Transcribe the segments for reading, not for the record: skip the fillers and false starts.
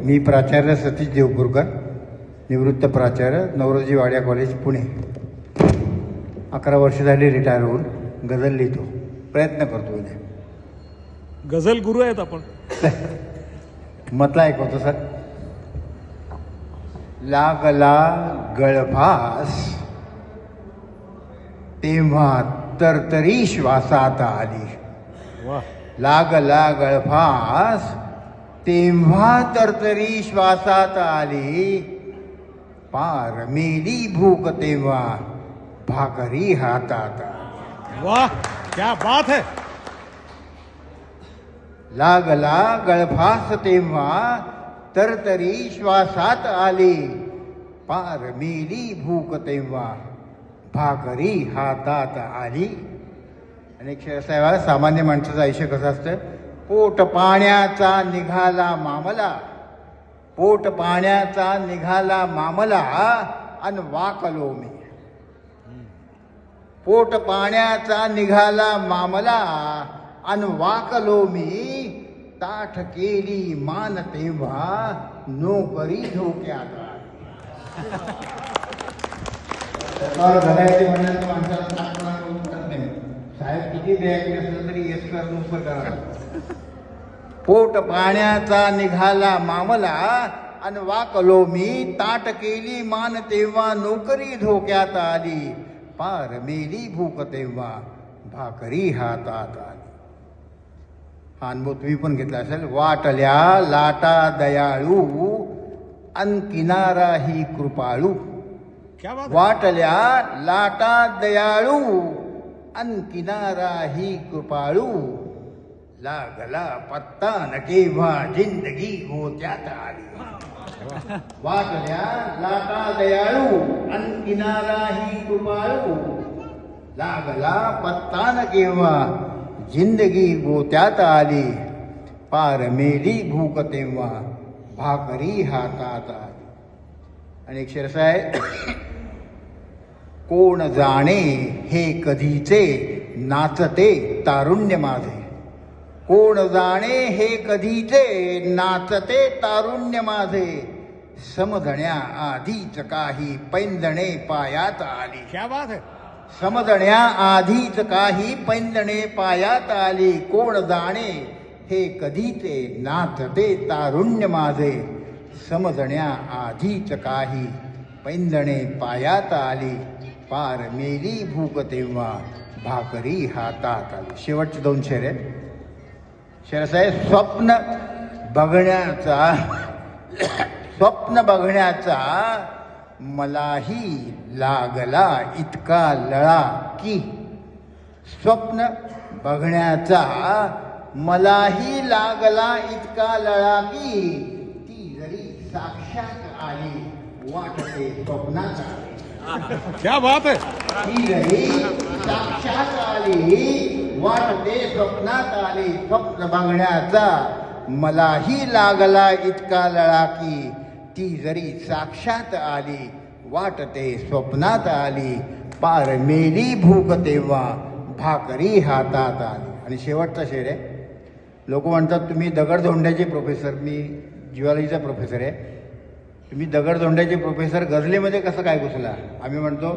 मी प्राचार्य सतीश देवपूरकर, निवृत्त प्राचार्य, नवरोजी वाड्या कॉलेज, पुणे. 11 वर्ष झाली रिटायर होऊन गझल लिहितो, प्रयत्न करतो. उद्या गझल गुरु आहेत आपण. मतला ऐकवतो सर. लागला गळफास तेव्हा तरतरी श्वासात आली. वा. लागला गळफास तेव्हा तरतरी श्वासात आली. पार मेली भूक तेव्हा भाकरी हातात आली. वाह, क्या बात है. लागला गळफास तेव्हा तरतरी श्वासात आली. पार मेली भूक तेव्हा भाकरी हातात आली. आणि क्षरसाहेब, सामान्य माणसाचं आयुष्य कसं असतं? पोट पाण्याचा निघाला मामला, पोट पाण्याचा निघाला मामला, अन वाकलो मी. पोट पाण्याचा निघाला मामला, अन वाकलो मी. ताठ केली मान तेव्हा नोकरी धोक्यात आली. घरायचे म्हणण्याचं माणसाला ताटपणा करून पडत नाही. साहेब किती द्यायचे असलं तरी येस कर नुसतं करा. पोट पाण्याचा निघाला मामला, अन वाकलो मी. ताट केली मान तेव्हा नोकरी धोक्यात आली. पार मेली भूक तेव्हा भाकरी हातात आली. हा अनुभव तुम्ही पण घेतला असेल. वाटल्या लाटा दयाळू, अन किनारा ही कृपाळू. क्या बात है. वाटल्या लाटा दयाळू, अन किनारा ही कृपाळू. लागला पत्ता न केव्हा जिंदगी गोत्यात आली. वाटल्या लाटा दयाळू, अन किनारा ही कृपाळू. लागला पत्ता न केव्हा जिंदगी गोत्यात आली. पार मेली भूक तेव्हा भाकरी हातात आली. आणि क्षरसाहेब, कोण जाणे हे कधीचे नाचते तारुण्य माझे. कोण जाणे हे कधीचे नाचते तारुण्य माझे. समजण्या आधीच काही पैंजणे पायात आली. क्या बात है. समजण्या आधीच काही पैंजणे पायात आली. कोण जाणे हे कधीचे नाचते तारुण्य माझे. समजण्या आधीच काही पैंजणे पायात आली. पार मेली भूक तेव्हा भाकरी हातात आली. शेवटचे 2 शेर आहेत. शेरसाहेब, स्वप्न बघण्याचा मलाही लागला इतका लळा की. स्वप्न बघण्याचा मलाही लागला इतका लळा की. ती जरी साक्षात आली वाटते स्वप्नात आली. क्या बात है. ती जरी साक्षात आली वाटते स्वप्नात आली. स्वप्न बघण्याचा मलाही लागला इतका लळा की. ती जरी साक्षात आली वाटते स्वप्नात आली. पार मेली भूक तेव्हा भाकरी हातात आली. आणि शेवटचा शेर आहे. लोक म्हणतात तुम्ही दगडधोंड्याचे प्रोफेसर, मी जिओलॉजीचा प्रोफेसर आहे, तुम्ही दगडधोंड्याचे प्रोफेसर गझलेमध्ये कसं काय घुसला? आम्ही म्हणतो,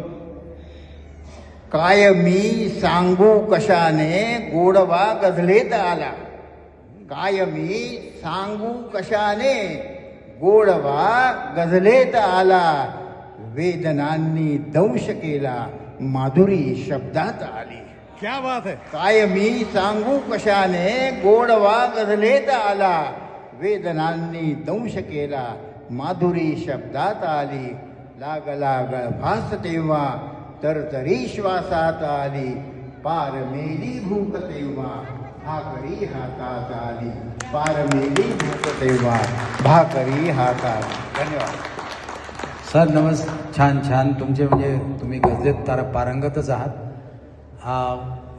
काय मी सांगू कशाने गोडवा गझलेत आला. काय मी सांगू कशाने गोडवा गझलेत आला. वेदनांनी दंश केला माधुरी शब्दात आली. क्या बात है. काय मी सांगू कशाने गोडवा गझलेत आला. वेदनांनी दंश केला माधुरी शब्दात आली. लागला गळफास तेव्हा तरतरी श्वासात आली. पार मेली भूक तेव्हा भाकरी हातात आली. पार मेली भूक तेव्हा भाकरी हातात. धन्यवाद सर. छान छान तुमचे, म्हणजे तुम्ही गझलेत पारंगतच आहात.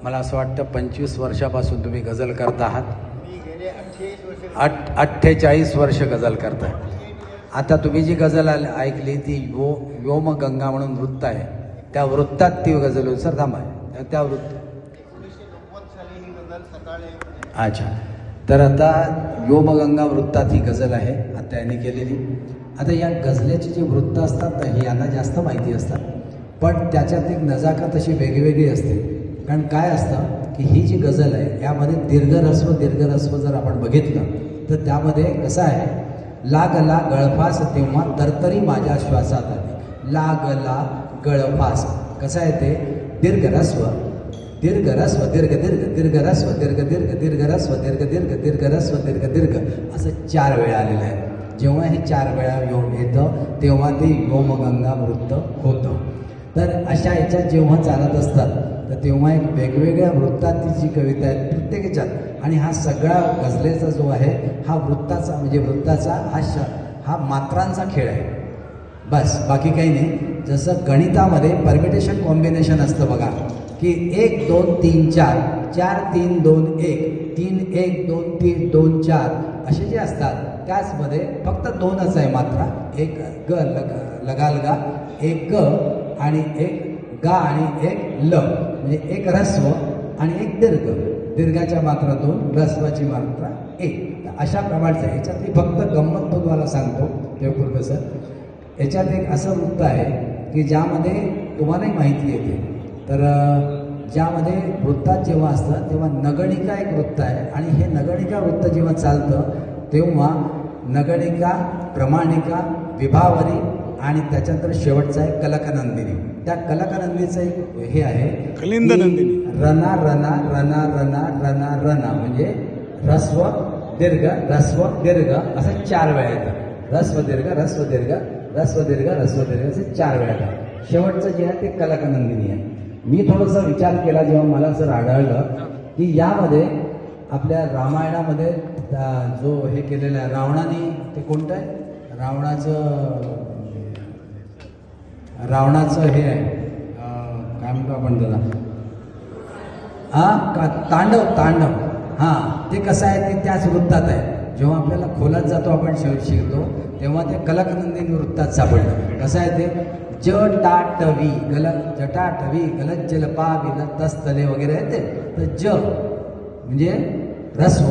मला असं वाटतं 25 वर्षापासून तुम्ही गझल करत आहात. मी गेले 48 वर्ष 48 वर्ष गझल करताय. आता तुम्ही जी गझल ऐकली ती व्योमगंगा म्हणून वृत्त आहे, त्या वृत्तात ती गझल होती. सर थांबा, त्या वृत्त 1990 साली ही गझल सकाळी. अच्छा. तर आता व्योमगंगा वृत्तात ही गझल आहे आता यांनी केलेली. आता या गझलेची जी वृत्त असतात ना ही यांना जास्त माहिती असतात, पण त्याच्यात एक नजाकत अशी वेगळी असते. कारण काय असतं की ही जी गझल आहे यामध्ये दीर्घरस्व जर आपण बघितलं तर त्यामध्ये कसं आहे, लागला गळफास तेव्हा तरतरी माझ्या श्वासात आली. लागला गळफास कसं आहे ते दीर्घरस्व दीर्घरस्व दीर्घ दीर्घरस्व दीर्घ असं 4 वेळा आलेलं आहे. जेव्हा हे 4 वेळा येतं तेव्हा ते व्योमगंगा वृत्त होतं. तर अशा याच्यात जेव्हा चालत असतात तर तेव्हा एक वेगवेगळ्या वृत्तात ती जी कविता आहे प्रत्येक याच्यात, आणि हा सगळा गझलेचा जो आहे हा वृत्ताचा हा मात्रांचा खेळ आहे बस, बाकी काही नाही. जसं गणितामध्ये परमिटेशन कॉम्बिनेशन असतं बघा, की 1 2 3 4 4 3 2 1 3 1 2 3 2 4 असे जे असतात त्याचमध्ये फक्त 2च आहे मात्रा, एक ग लगालगा, एक ग आणि एक गा आणि एक ल, म्हणजे एक ऱ्हस्व आणि एक दीर्घाच्या मात्रा 2, ऱ्हस्वाची मात्रा 1. अशा प्रमाणचं आहे. याच्यातली फक्त गंमत तुम्हाला सांगतो देवपूर सर, याच्यात एक असं वृत्त आहे की ज्यामध्ये तुम्हालाही माहिती येते. तर ज्यामध्ये वृत्तात जेव्हा असतं तेव्हा नगणिका एक वृत्त आहे, आणि हे नगणिका वृत्त जेव्हा चालतं तेव्हा नगणिका, प्रमाणिका, विभावरी आणि त्याच्यानंतर शेवटचा आहे कलकनंदिनी. त्या कलकनंदिनीचं एक हे आहे कलिंद नंदिनी. रना रना रना रना रना रना म्हणजे ह्रस्व दीर्घ असं 4 वेळा येतं. ह्रस्व दीर्घ असे 4 वेळा येतात. शेवटचं जे आहे ते कलकनंदिनी आहे. मी थोडासा विचार केला जेव्हा मला असं आढळलं की यामध्ये आपल्या रामायणामध्ये जो हे केलेलं आहे रावणाने, ते कोणतं आहे रावणाचं हे आहे काय म्हणतो आपण त्याला, तांडव. हां, ते कसं आहे ते त्याच वृत्तात आहे. जेव्हा आपल्याला खोलात जातो आपण शिकतो तेव्हा ते कलकनंदिनी वृत्तात सापडलं. कसं आहे ते जटाटवी गलज्जलपावी तस्तले वगैरे आहे ते. तर ज म्हणजे ह्रस्व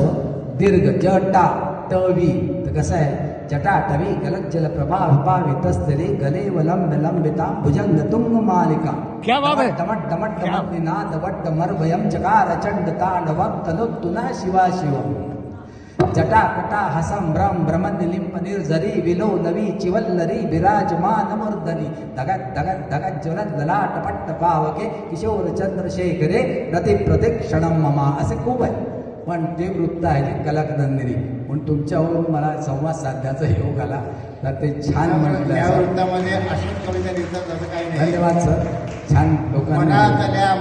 दीर्घ जटाटवी, तर कसं आहे जटाटवी गलज्जल प्रभावी तस्तले गलेव लंबिता भुजंग तुंग मालिका. क्या बात है. डमट निनाद वट्ट मर्भयम चकार चंड तांडवम तनुत्तुना शिवा शिवम. जटाकटा हसं भ्रमनिलिंप निर्जरी विलो नवी चिवल्लरी विराजमान मूर्धनी धगत ज्वलत ललाट पट्ट पावके किशोर चंद्रशेखरे रती प्रतीक्षणम ममा. असे खूप आहे, पण ते वृत्त आहे ते कलकनंदिनी. म्हणून तुमच्यावरून मला संवाद साधण्याचा योग आला, तर ते छान म्हटलं. या वृत्तामध्ये अशीच कविता लिहितात असं काही नाही. धन्यवाद सर, छान लोकांना.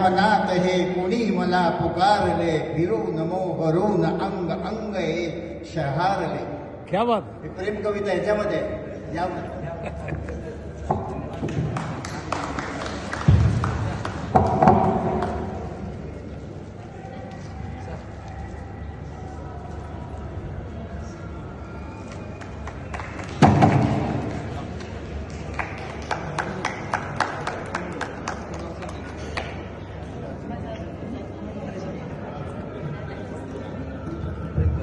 मनात हे कोणी मला पुकारले, फिरून मोहरून अंग अंग हे शहारले. क्या बात. ही प्रेम कविता याच्यामध्ये यामध्ये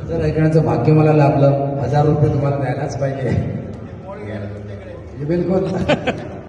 जर ऐकण्याचं भाग्य मला लाभलं, 1000 रुपये तुम्हाला द्यायलाच पाहिजे. बिलकुल.